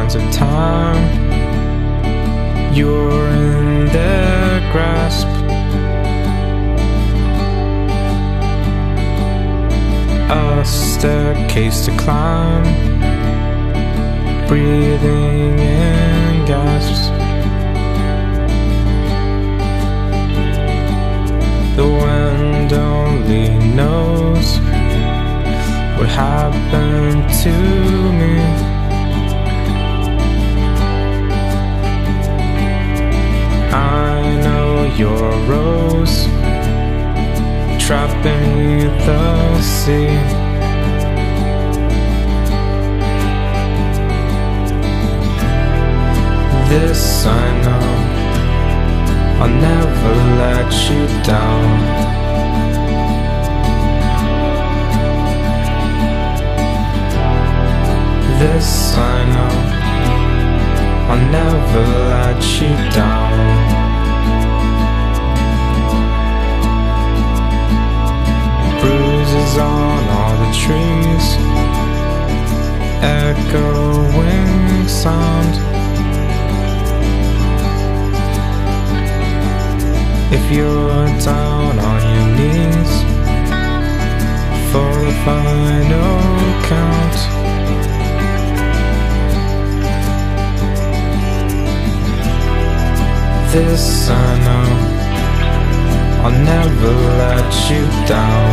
sands of time. You're in their grasp. A staircase to climb, breathing in gasps. The wind only knows what happened to me. I know you're a rose trapped beneath the sea. This I know, I'll never let you down. This I know, I'll never let you down. Bruises on all the trees, echoing sound. If you're down on your knees for the final count, this I know, I'll never let you down.